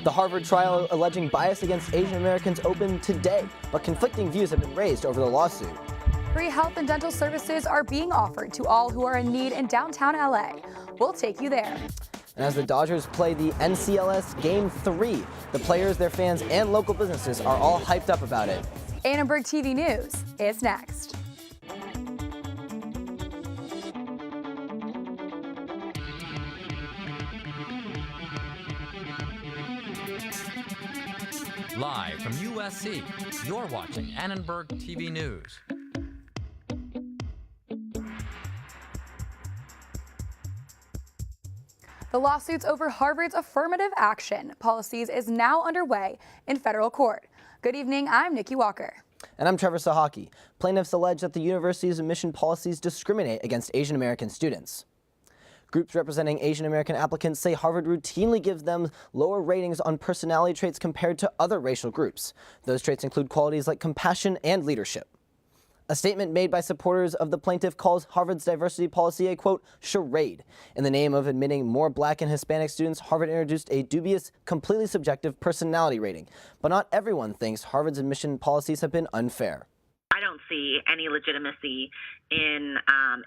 The Harvard trial alleging bias against Asian Americans opened today, but conflicting views have been raised over the lawsuit. Free health and dental services are being offered to all who are in need in downtown LA. We'll take you there. And as the Dodgers play the NLCS Game 3, the players, their fans, and local businesses are all hyped up about it. Annenberg TV News is next. Live from USC, you're watching Annenberg TV News. The lawsuits over Harvard's affirmative action policies is now underway in federal court. Good evening, I'm Nikki Walker. And I'm Trevor Sahaki. Plaintiffs allege that the university's admission policies discriminate against Asian American students. Groups representing Asian American applicants say Harvard routinely gives them lower ratings on personality traits compared to other racial groups. Those traits include qualities like compassion and leadership. A statement made by supporters of the plaintiff calls Harvard's diversity policy a, quote, charade. In the name of admitting more Black and Hispanic students, Harvard introduced a dubious, completely subjective personality rating. But not everyone thinks Harvard's admission policies have been unfair. I don't see any legitimacy in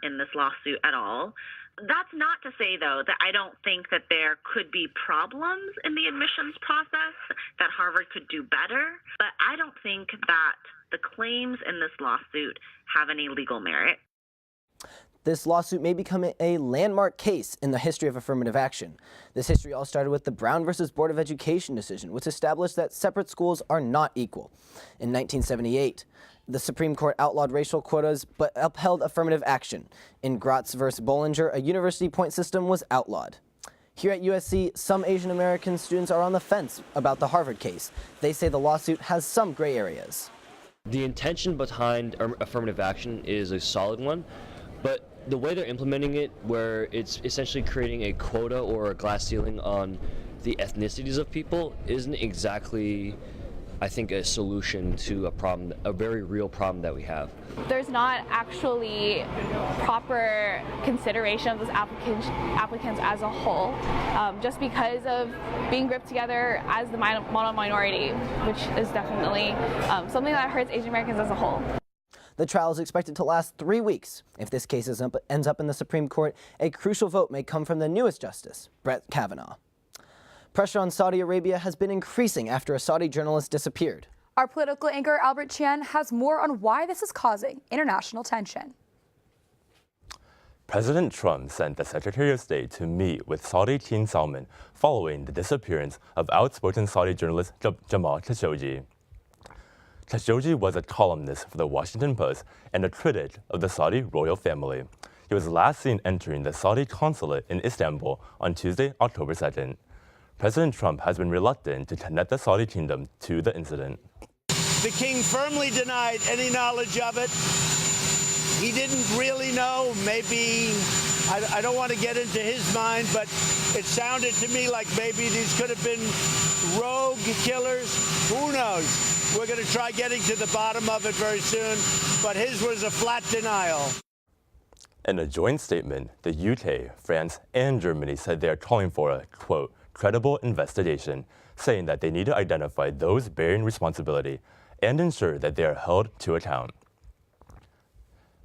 this lawsuit at all. That's not to say, though, that I don't think that there could be problems in the admissions process, that Harvard could do better, but I don't think that the claims in this lawsuit have any legal merit. This lawsuit may become a landmark case in the history of affirmative action. This history all started with the Brown versus Board of Education decision, which established that separate schools are not equal. In 1978, the Supreme Court outlawed racial quotas but upheld affirmative action. In Gratz versus Bollinger, a university point system was outlawed. Here at USC, some Asian American students are on the fence about the Harvard case. They say the lawsuit has some gray areas. The intention behind affirmative action is a solid one, but the way they're implementing it, where it's essentially creating a quota or a glass ceiling on the ethnicities of people, isn't exactly, I think, a solution to a problem, a very real problem that we have. There's not actually proper consideration of those applicants as a whole, just because of being grouped together as the mono-minority, which is definitely something that hurts Asian Americans as a whole. The trial is expected to last 3 weeks. If this case ends up in the Supreme Court, a crucial vote may come from the newest justice, Brett Kavanaugh. Pressure on Saudi Arabia has been increasing after a Saudi journalist disappeared. Our political anchor Albert Chen has more on why this is causing international tension. President Trump sent the Secretary of State to meet with Saudi King Salman following the disappearance of outspoken Saudi journalist Jamal Khashoggi. Khashoggi was a columnist for the Washington Post and a critic of the Saudi royal family. He was last seen entering the Saudi consulate in Istanbul on Tuesday, October 2nd. President Trump has been reluctant to connect the Saudi kingdom to the incident. The king firmly denied any knowledge of it. He didn't really know. Maybe, I don't want to get into his mind, but it sounded to me like maybe these could have been rogue killers. Who knows? We're going to try getting to the bottom of it very soon, but his was a flat denial. In a joint statement, the UK, France, and Germany said they are calling for a, quote, credible investigation, saying that they need to identify those bearing responsibility and ensure that they are held to account.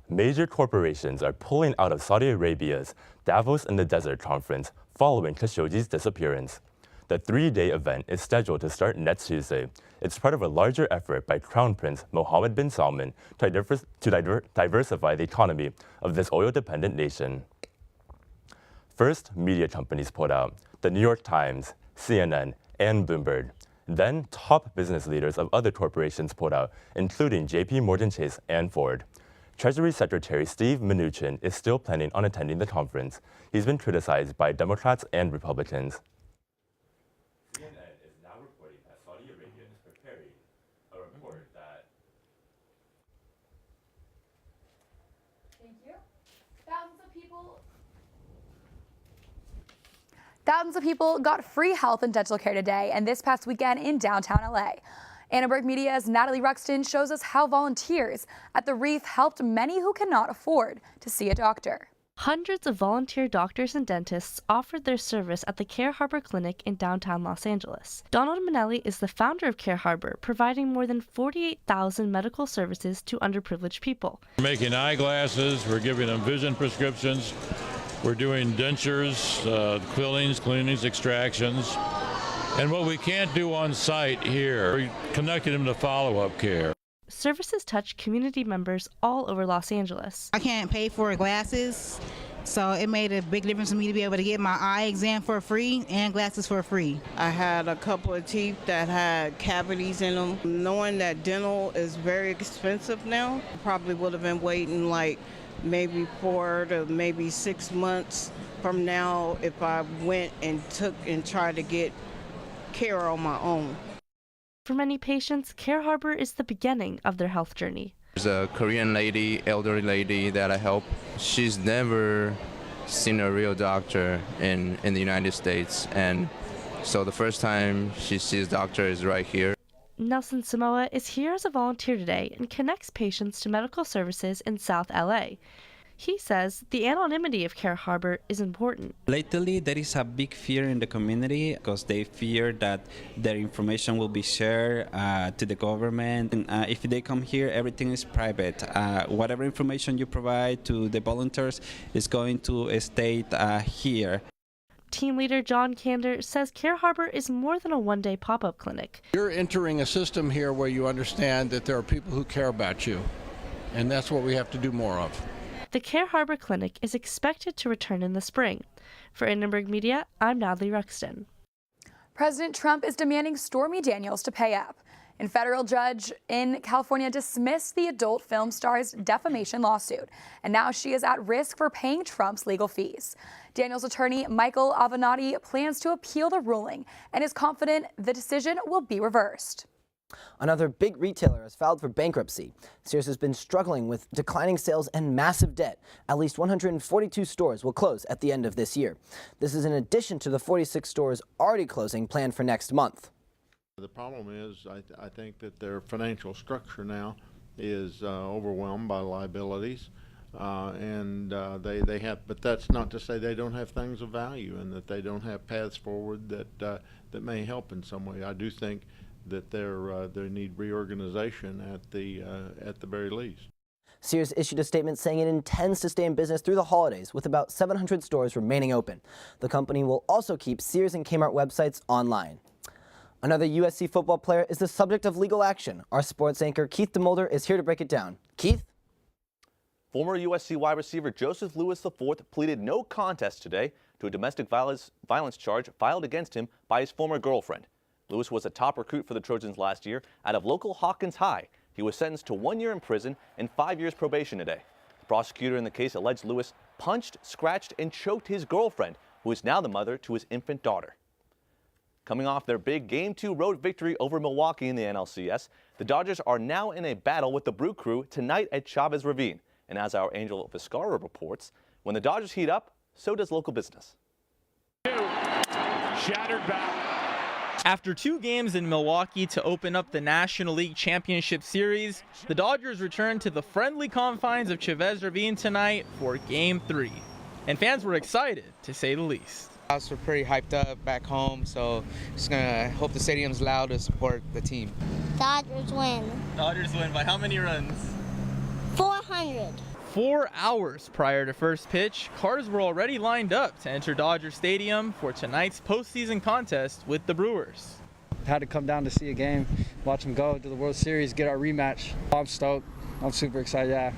Major corporations are pulling out of Saudi Arabia's Davos in the Desert conference following Khashoggi's disappearance. The 3-day event is scheduled to start next Tuesday. It's part of a larger effort by Crown Prince Mohammed bin Salman to diversify the economy of this oil-dependent nation. First, media companies pulled out: the New York Times, CNN, and Bloomberg. Then, top business leaders of other corporations pulled out, including JP Morgan Chase and Ford. Treasury Secretary Steve Mnuchin is still planning on attending the conference. He's been criticized by Democrats and Republicans. CNN is now reporting that Saudi Arabia is preparing a report that... Thank you. Thousands of people got free health and dental care today and this past weekend in downtown LA. Annenberg Media's Natalie Ruxton shows us how volunteers at the Wreath helped many who cannot afford to see a doctor. Hundreds of volunteer doctors and dentists offered their service at the Care Harbor Clinic in downtown Los Angeles. Donald Manelli is the founder of Care Harbor, providing more than 48,000 medical services to underprivileged people. We're making eyeglasses, we're giving them vision prescriptions, we're doing dentures, cleanings, extractions. And what we can't do on site here, we connected them to follow-up care. Services touch community members all over Los Angeles. I can't pay for glasses, so it made a big difference for me to be able to get my eye exam for free and glasses for free. I had a couple of teeth that had cavities in them. Knowing that dental is very expensive now, I probably would have been waiting like maybe 4 to maybe 6 months from now if I went and tried to get care on my own. For many patients, Care Harbor is the beginning of their health journey. There's a Korean lady, elderly lady that I help. She's never seen a real doctor in the United States, and so the first time she sees a doctor is right here. Nelson Samoa is here as a volunteer today and connects patients to medical services in South LA. He says the anonymity of Care Harbor is important. Lately, there is a big fear in the community because they fear that their information will be shared to the government. And, if they come here, everything is private. Whatever information you provide to the volunteers is going to stay here. Team leader John Kander says Care Harbor is more than a one-day pop-up clinic. You're entering a system here where you understand that there are people who care about you, and that's what we have to do more of. The Care Harbor Clinic is expected to return in the spring. For Annenberg Media, I'm Natalie Ruxton. President Trump is demanding Stormy Daniels to pay up. A federal judge in California dismissed the adult film star's defamation lawsuit, and now she is at risk for paying Trump's legal fees. Daniels' attorney Michael Avenatti plans to appeal the ruling and is confident the decision will be reversed. Another big retailer has filed for bankruptcy. Sears has been struggling with declining sales and massive debt. At least 142 stores will close at the end of this year. This is in addition to the 46 stores already closing planned for next month. The problem is I think that their financial structure now is overwhelmed by liabilities. They have, but that's not to say they don't have things of value and that they don't have paths forward that may help in some way. I do think that they need reorganization at the very least. Sears issued a statement saying it intends to stay in business through the holidays with about 700 stores remaining open. The company will also keep Sears and Kmart websites online. Another USC football player is the subject of legal action. Our sports anchor Keith DeMolder is here to break it down. Keith? Former USC wide receiver Joseph Lewis IV pleaded no contest today to a domestic violence charge filed against him by his former girlfriend. Lewis was a top recruit for the Trojans last year out of local Hawkins High. He was sentenced to 1 year in prison and 5 years probation today. The prosecutor in the case alleged Lewis punched, scratched, and choked his girlfriend, who is now the mother to his infant daughter. Coming off their big Game 2 road victory over Milwaukee in the NLCS, the Dodgers are now in a battle with the Brew Crew tonight at Chavez Ravine. And as our Angel Viscara reports, when the Dodgers heat up, so does local business. Shattered back. After 2 games in Milwaukee to open up the National League Championship Series, the Dodgers return to the friendly confines of Chavez Ravine tonight for Game 3. And fans were excited, to say the least. We're pretty hyped up back home, so just gonna hope the stadium's loud to support the team. Dodgers win. Dodgers win by how many runs? 400. 4 hours prior to first pitch, cars were already lined up to enter Dodger Stadium for tonight's postseason contest with the Brewers. Had to come down to see a game, watch them go to the World Series, get our rematch. I'm stoked. I'm super excited. Yeah,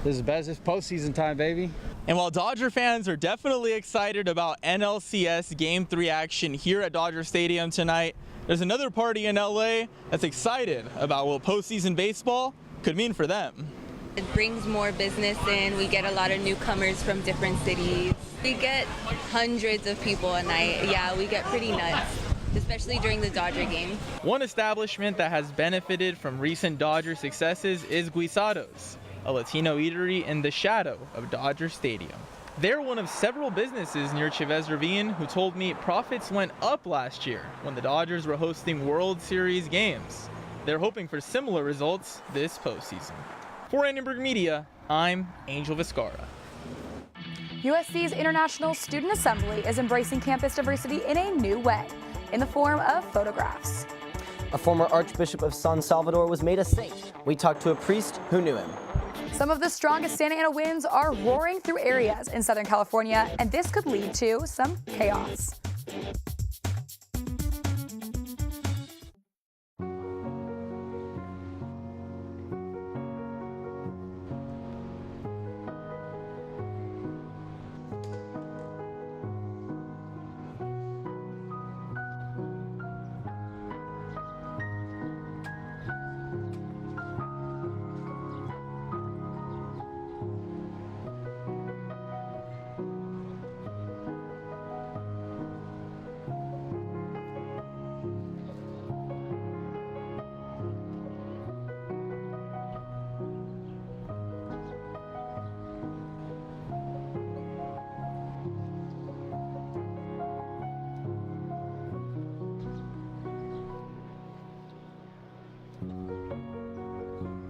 this is best. It's postseason time, baby. And while Dodger fans are definitely excited about NLCS Game 3 action here at Dodger Stadium tonight, there's another party in LA that's excited about what postseason baseball could mean for them. It brings more business in. We get a lot of newcomers from different cities. We get hundreds of people a night. Yeah, we get pretty nuts, especially during the Dodger game. One establishment that has benefited from recent Dodger successes is Guisado's, a Latino eatery in the shadow of Dodger Stadium. They're one of several businesses near Chavez Ravine who told me profits went up last year when the Dodgers were hosting World Series games. They're hoping for similar results this postseason. For Annenberg Media, I'm Angel Viscara. USC's International Student Assembly is embracing campus diversity in a new way, in the form of photographs. A former Archbishop of San Salvador was made a saint. We talked to a priest who knew him. Some of the strongest Santa Ana winds are roaring through areas in Southern California, and this could lead to some chaos.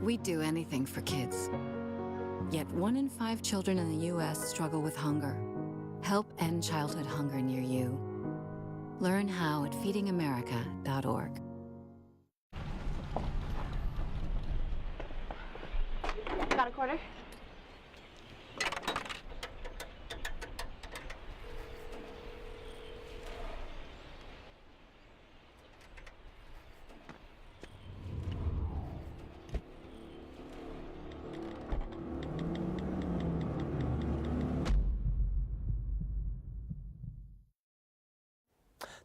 We'd do anything for kids. Yet 1 in 5 children in the U.S. struggle with hunger. Help end childhood hunger near you. Learn how at feedingamerica.org. Got a quarter?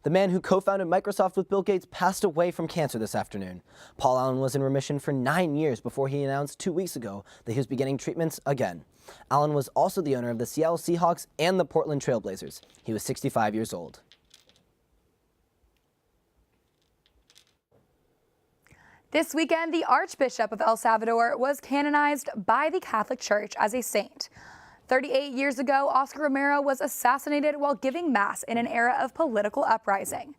The man who co-founded Microsoft with Bill Gates passed away from cancer this afternoon. Paul Allen was in remission for 9 years before he announced 2 weeks ago that he was beginning treatments again. Allen was also the owner of the Seattle Seahawks and the Portland Trail Blazers. He was 65 years old. This weekend, the Archbishop of El Salvador was canonized by the Catholic Church as a saint. 38 years ago, Oscar Romero was assassinated while giving Mass in an era of political uprising.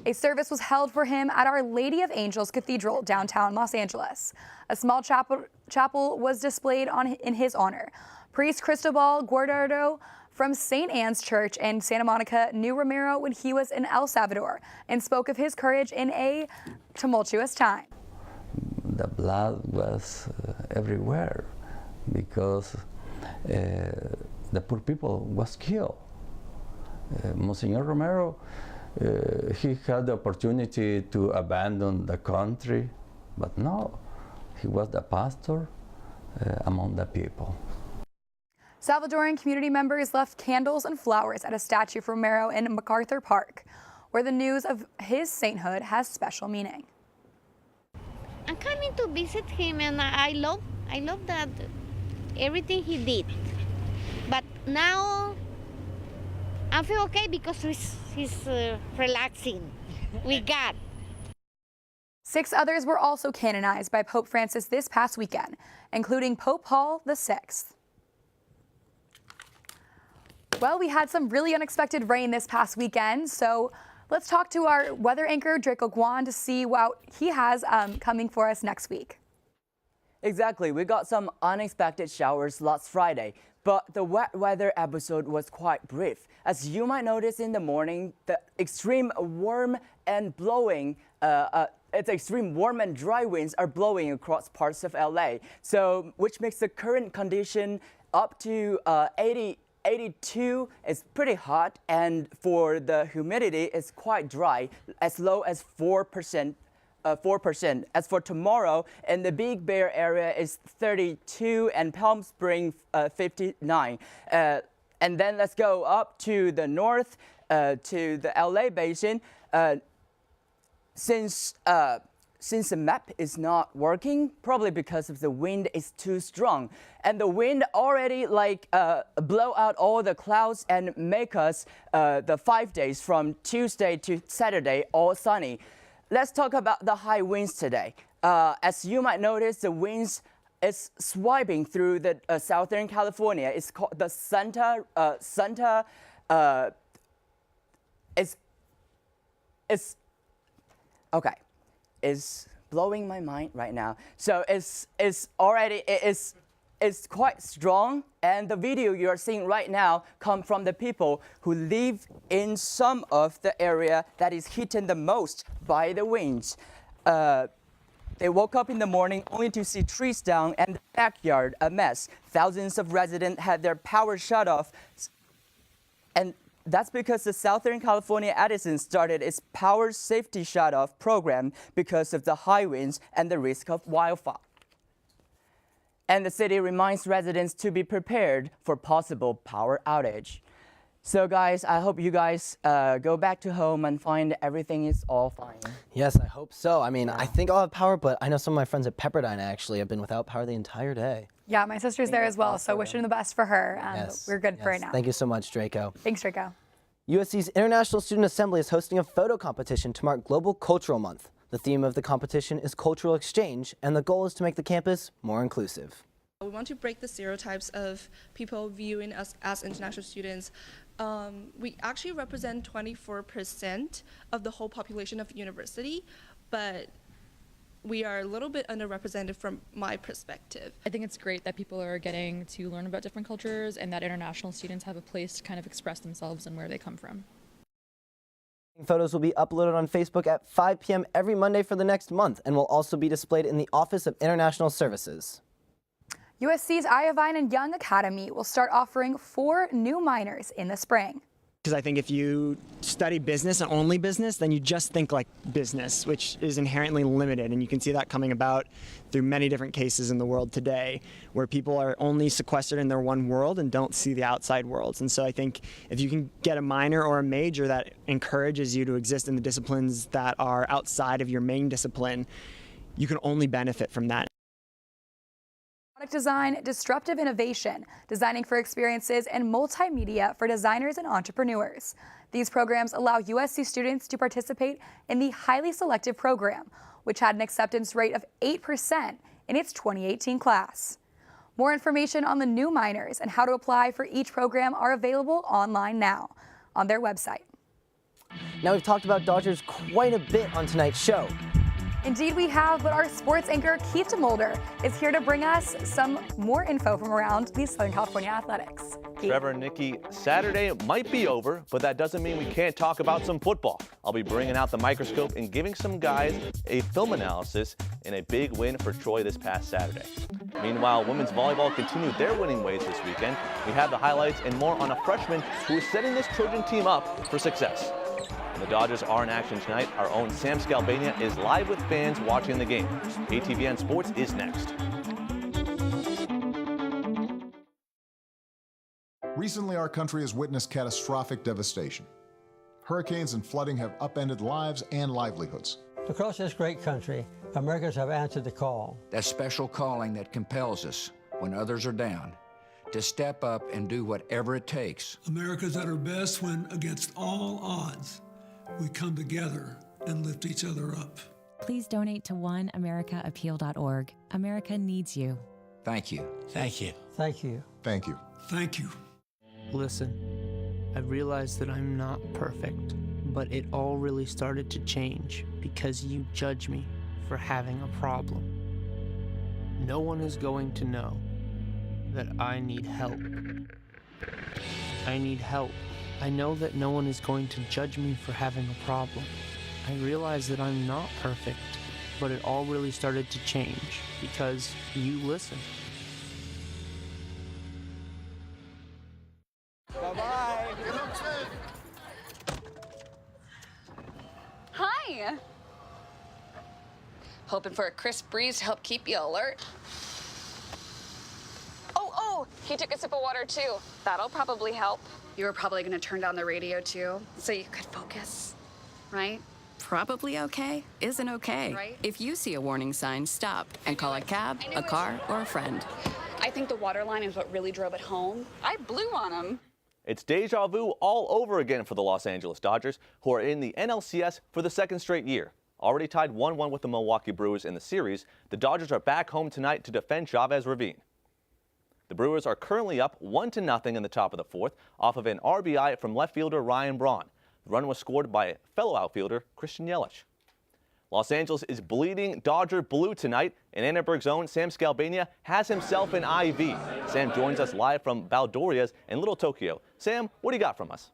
A service was held for him at Our Lady of Angels Cathedral, downtown Los Angeles. A small chapel was displayed in his honor. Priest Cristobal Guardado from St. Anne's Church in Santa Monica knew Romero when he was in El Salvador and spoke of his courage in a tumultuous time. The blood was everywhere because the poor people was killed. Monsignor Romero, he had the opportunity to abandon the country, but no, he was the pastor among the people. Salvadoran community members left candles and flowers at a statue of Romero in MacArthur Park, where the news of his sainthood has special meaning. I'm coming to visit him, and I love that everything he did. But now I feel okay because he's relaxing with God. 6 others were also canonized by Pope Francis this past weekend, including Pope Paul VI. Well, we had some really unexpected rain this past weekend, so let's talk to our weather anchor, Draco Guan, to see what he has coming for us next week. Exactly. We got some unexpected showers last Friday, but the wet weather episode was quite brief. As you might notice in the morning, the extreme warm and blowing, extreme warm and dry winds are blowing across parts of LA, so which makes the current condition up to 82 is pretty hot, and for the humidity, it's quite dry, as low as 4%. 4%. As for tomorrow, in the Big Bear area is 32 and Palm Springs 59. And then let's go up to the north to the LA basin. Since the map is not working, probably because of the wind is too strong, and the wind already blow out all the clouds and make us the 5 days from Tuesday to Saturday all sunny. Let's talk about the high winds today. As you might notice, the winds is swiping through the Southern California. It's called the Santa. It's blowing my mind right now. So it's is quite strong, and the video you are seeing right now come from the people who live in some of the area that is hit the most by the winds. They woke up in the morning only to see trees down and the backyard a mess. Thousands of residents had their power shut off, and that's because the Southern California Edison started its power safety shut-off program because of the high winds and the risk of wildfire. And the city reminds residents to be prepared for possible power outage. So guys, I hope you guys go back to home and find everything is all fine. Yes, I hope so. I mean, I think I'll have power, but I know some of my friends at Pepperdine actually have been without power the entire day. Yeah, my sister's there as well, so wishing the best for her. Yes, We're good for right now. Thank you so much, Draco. Thanks, Draco. USC's International Student Assembly is hosting a photo competition to mark Global Cultural Month. The theme of the competition is cultural exchange, and the goal is to make the campus more inclusive. We want to break the stereotypes of people viewing us as international students. We actually represent 24% of the whole population of the university, but we are a little bit underrepresented from my perspective. I think it's great that people are getting to learn about different cultures and that international students have a place to kind of express themselves and where they come from. Photos will be uploaded on Facebook at 5 p.m. every Monday for the next month and will also be displayed in the Office of International Services. USC's Iovine and Young Academy will start offering 4 new minors in the spring. Because I think if you study business and only business, then you just think like business, which is inherently limited. And you can see that coming about through many different cases in the world today, where people are only sequestered in their one world and don't see the outside worlds. And so I think if you can get a minor or a major that encourages you to exist in the disciplines that are outside of your main discipline, you can only benefit from that. Product design, disruptive innovation, designing for experiences, and multimedia for designers and entrepreneurs. These programs allow USC students to participate in the highly selective program, which had an acceptance rate of 8% in its 2018 class. More information on the new minors and how to apply for each program are available online now on their website. Now, we've talked about Dodgers quite a bit on tonight's show. Indeed we have, but our sports anchor Keith DeMolder is here to bring us some more info from around the Southern California Athletics. Keith. Trevor and Nikki, Saturday might be over, but that doesn't mean we can't talk about some football. I'll be bringing out the microscope and giving some guys a film analysis in a big win for Troy this past Saturday. Meanwhile, women's volleyball continued their winning ways this weekend. We have the highlights and more on a freshman who is setting this Trojan team up for success. The Dodgers are in action tonight. Our own Sam Scalbania is live with fans watching the game. ATVN Sports is next. Recently, our country has witnessed catastrophic devastation. Hurricanes and flooding have upended lives and livelihoods. Across this great country, Americans have answered the call. That special calling that compels us when others are down to step up and do whatever it takes. America's at her best when, against all odds, we come together and lift each other up. Please donate to oneamericaappeal.org. America needs you. Thank you. Thank you. Thank you. Thank you. Thank you. Listen, I realize that I'm not perfect, but it all really started to change because you judge me for having a problem. No one is going to know that I need help. I need help. I know that no one is going to judge me for having a problem. I realize that I'm not perfect, but it all really started to change because you listen. Bye-bye. Hi. Hoping for a crisp breeze to help keep you alert. Oh, he took a sip of water too. That'll probably help. You were probably gonna turn down the radio too, so you could focus, right? Probably okay isn't okay. Right. If you see a warning sign, stop and call a cab, a car, or a friend. I think the water line is what really drove it home. I blew on him. It's deja vu all over again for the Los Angeles Dodgers, who are in the NLCS for the second straight year. Already tied 1-1 with the Milwaukee Brewers in the series, the Dodgers are back home tonight to defend Chavez Ravine. The Brewers are currently up 1-0 in the top of the fourth off of an RBI from left fielder Ryan Braun. The run was scored by fellow outfielder Christian Yelich. Los Angeles is bleeding Dodger blue tonight, and Annenberg's own Sam Scalbania has himself an IV. Sam joins us live from Valdoria's in Little Tokyo. Sam, what do you got from us?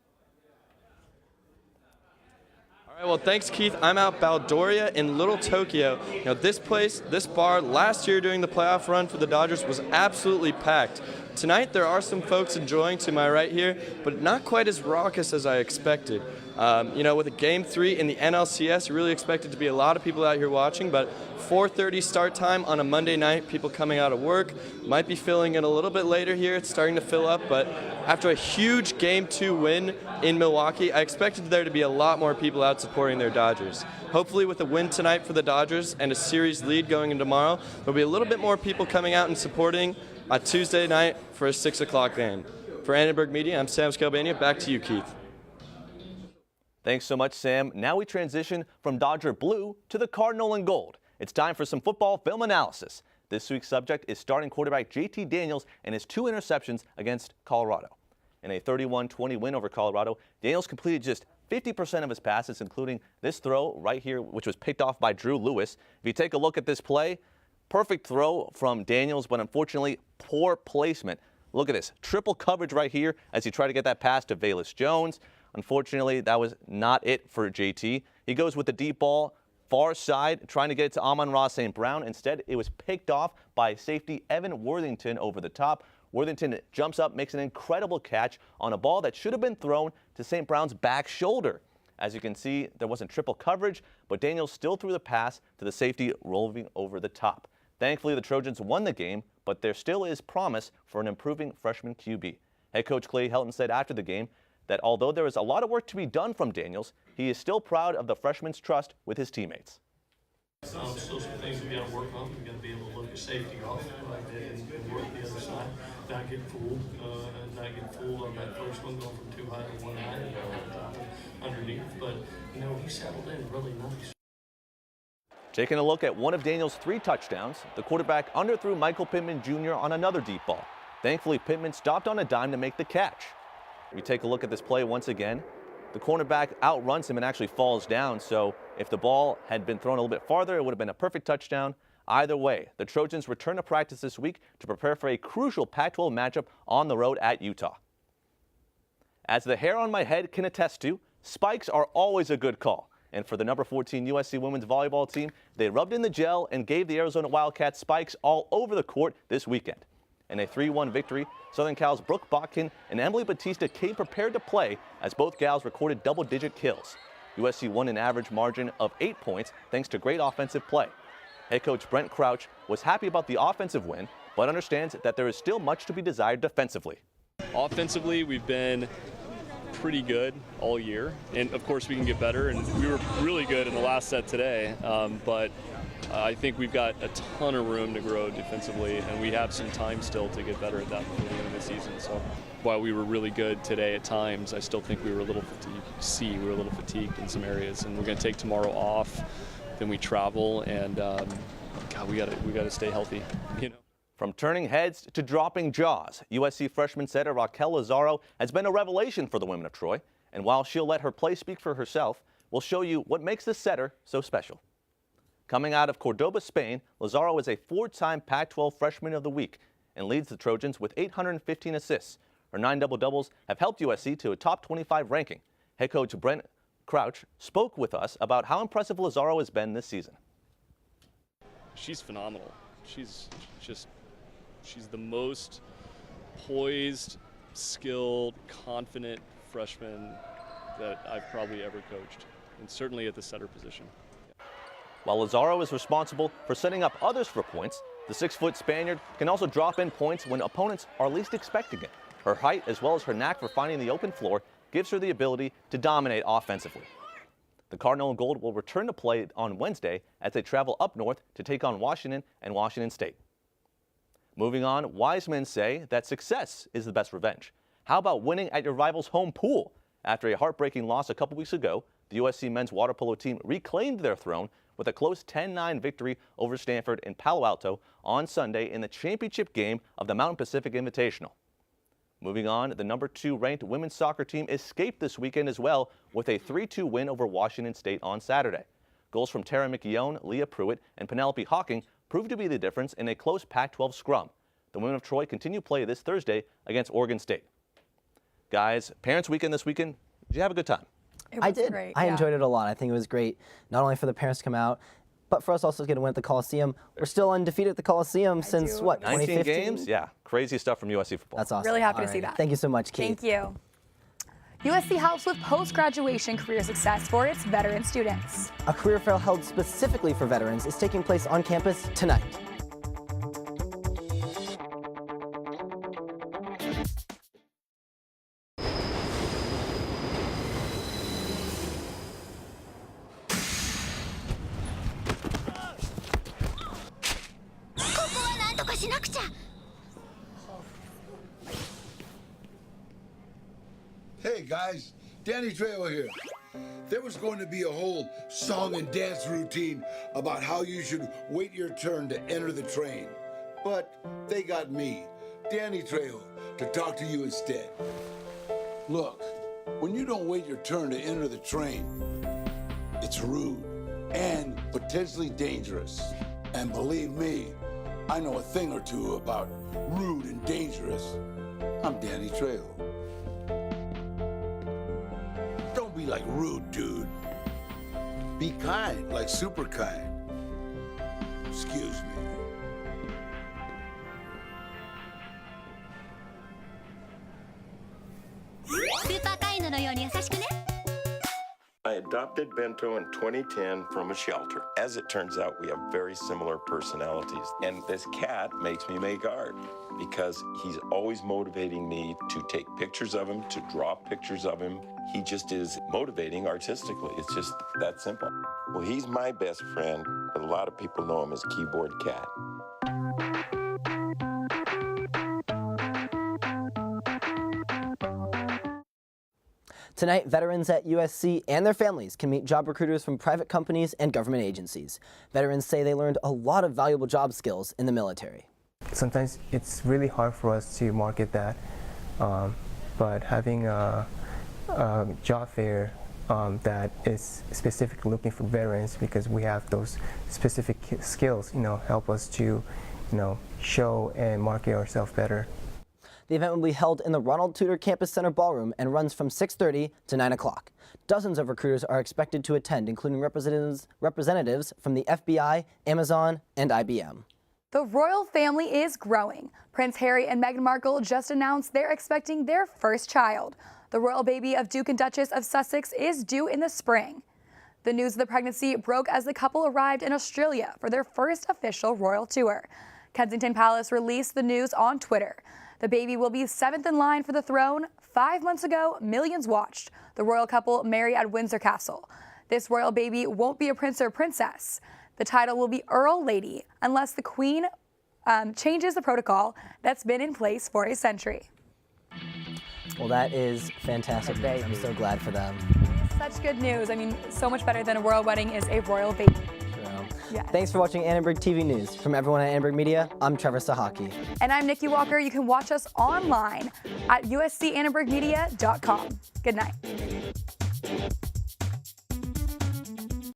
All right, well, thanks, Keith. I'm out Baldoria in Little Tokyo. Now, this place, this bar, last year during the playoff run for the Dodgers was absolutely packed. Tonight, there are some folks enjoying to my right here, but not quite as raucous as I expected. With a Game 3 in the NLCS, you really expected to be a lot of people out here watching, but 4:30 start time on a Monday night, people coming out of work, might be filling in a little bit later here. It's starting to fill up, but after a huge Game 2 win in Milwaukee, I expected there to be a lot more people out supporting their Dodgers. Hopefully with a win tonight for the Dodgers and a series lead going into tomorrow, there'll be a little bit more people coming out and supporting on Tuesday night for a 6 o'clock game. For Annenberg Media, I'm Sam Scalbania. Back to you, Keith. Thanks so much, Sam. Now we transition from Dodger blue to the Cardinal and gold. It's time for some football film analysis. This week's subject is starting quarterback JT Daniels and his 2 interceptions against Colorado. In a 31-20 win over Colorado, Daniels completed just 50% of his passes, including this throw right here, which was picked off by Drew Lewis. If you take a look at this play, perfect throw from Daniels, but unfortunately poor placement. Look at this, triple coverage right here as he tried to get that pass to Velus Jones. Unfortunately, that was not it for JT. He goes with the deep ball, far side, trying to get it to Amon-Ra St. Brown. Instead, it was picked off by safety Evan Worthington over the top. Worthington jumps up, makes an incredible catch on a ball that should have been thrown to St. Brown's back shoulder. As you can see, there wasn't triple coverage, but Daniels still threw the pass to the safety rolling over the top. Thankfully, the Trojans won the game, but there still is promise for an improving freshman QB. Head coach Clay Helton said after the game that although there is a lot of work to be done from Daniels, he is still proud of the freshman's trust with his teammates. Still some things we got to work on. We got to be able to look at safety off and work the other side, not get fooled on that first one, going from too high to one high underneath. But he settled in really nice. Taking a look at one of Daniels' 3 touchdowns, the quarterback underthrew Michael Pittman Jr. on another deep ball. Thankfully, Pittman stopped on a dime to make the catch. We take a look at this play once again. The cornerback outruns him and actually falls down, so if the ball had been thrown a little bit farther, it would have been a perfect touchdown. Either way, the Trojans return to practice this week to prepare for a crucial Pac-12 matchup on the road at Utah. As the hair on my head can attest to, spikes are always a good call. And for the number 14 USC women's volleyball team, they rubbed in the gel and gave the Arizona Wildcats spikes all over the court this weekend. In a 3-1 victory, Southern Cal's Brooke Botkin and Emily Batista came prepared to play as both gals recorded double-digit kills. USC won an average margin of 8 points thanks to great offensive play. Head coach Brent Crouch was happy about the offensive win, but understands that there is still much to be desired defensively. Offensively, we've been pretty good all year, and of course we can get better, and we were really good in the last set today, but I think we've got a ton of room to grow defensively, and we have some time still to get better at that before the end of the season. So while we were really good today at times, I still think we were a little fatigued in some areas, and we're going to take tomorrow off, then we travel, and God, we got to stay healthy, From turning heads to dropping jaws, USC freshman setter Raquel Lazaro has been a revelation for the women of Troy. And while she'll let her play speak for herself, we'll show you what makes this setter so special. Coming out of Cordoba, Spain, Lazaro is a 4-time Pac-12 Freshman of the Week and leads the Trojans with 815 assists. Her 9 double-doubles have helped USC to a top 25 ranking. Head coach Brent Crouch spoke with us about how impressive Lazaro has been this season. She's phenomenal. She's the most poised, skilled, confident freshman that I've probably ever coached, and certainly at the setter position. While Lazaro is responsible for setting up others for points, the 6-foot Spaniard can also drop in points when opponents are least expecting it. Her height, as well as her knack for finding the open floor, gives her the ability to dominate offensively. The Cardinal and Gold will return to play on Wednesday as they travel up north to take on Washington and Washington State. Moving on, wise men say that success is the best revenge. How about winning at your rival's home pool? After a heartbreaking loss a couple weeks ago, the USC men's water polo team reclaimed their throne with a close 10-9 victory over Stanford in Palo Alto on Sunday in the championship game of the Mountain Pacific Invitational. Moving on, the number 2 ranked women's soccer team escaped this weekend as well with a 3-2 win over Washington State on Saturday. Goals from Tara McKeown, Leah Pruitt, and Penelope Hawking proved to be the difference in a close Pac-12 scrum. The women of Troy continue play this Thursday against Oregon State. Guys, Parents Weekend this weekend, did you have a good time? I did. Great, I yeah. enjoyed it a lot. I think it was great, not only for the parents to come out, but for us also to get a win at the Coliseum. We're still undefeated at the Coliseum since, what, 19 2015? games? Yeah, crazy stuff from USC football. That's awesome. Really happy to All see right. that. Thank you so much, Kate. Thank you. USC helps with post-graduation career success for its veteran students. A career fair held specifically for veterans is taking place on campus tonight. Hey guys, Danny Trejo here. There was going to be a whole song and dance routine about how you should wait your turn to enter the train. But they got me, Danny Trejo, to talk to you instead. Look, when you don't wait your turn to enter the train, it's rude and potentially dangerous. And believe me, I know a thing or two about rude and dangerous. I'm Danny Trejo. Don't be like rude, dude. Be kind, like super kind. Excuse me. I adopted Bento in 2010 from a shelter. As it turns out, we have very similar personalities. And this cat makes me make art because he's always motivating me to take pictures of him, to draw pictures of him. He just is motivating artistically. It's just that simple. Well, he's my best friend, but a lot of people know him as Keyboard Cat. Tonight, veterans at USC and their families can meet job recruiters from private companies and government agencies. Veterans say they learned a lot of valuable job skills in the military. Sometimes it's really hard for us to market that, but having a job fair that is specifically looking for veterans, because we have those specific skills, help us to, show and market ourselves better. The event will be held in the Ronald Tudor Campus Center Ballroom and runs from 6:30 to 9 o'clock. Dozens of recruiters are expected to attend, including representatives from the FBI, Amazon, and IBM. The royal family is growing. Prince Harry and Meghan Markle just announced they're expecting their first child. The royal baby of Duke and Duchess of Sussex is due in the spring. The news of the pregnancy broke as the couple arrived in Australia for their first official royal tour. Kensington Palace released the news on Twitter. The baby will be 7th in line for the throne. 5 months ago, millions watched the royal couple marry at Windsor Castle. This royal baby won't be a prince or princess. The title will be Earl Lady, unless the Queen changes the protocol that's been in place for a century. Well, that is fantastic. I'm so glad for them. Such good news. I mean, so much better than a royal wedding is a royal baby. Yes. Thanks for watching Annenberg TV News. From everyone at Annenberg Media, I'm Trevor Sahaki. And I'm Nikki Walker. You can watch us online at uscannenbergmedia.com. Good night.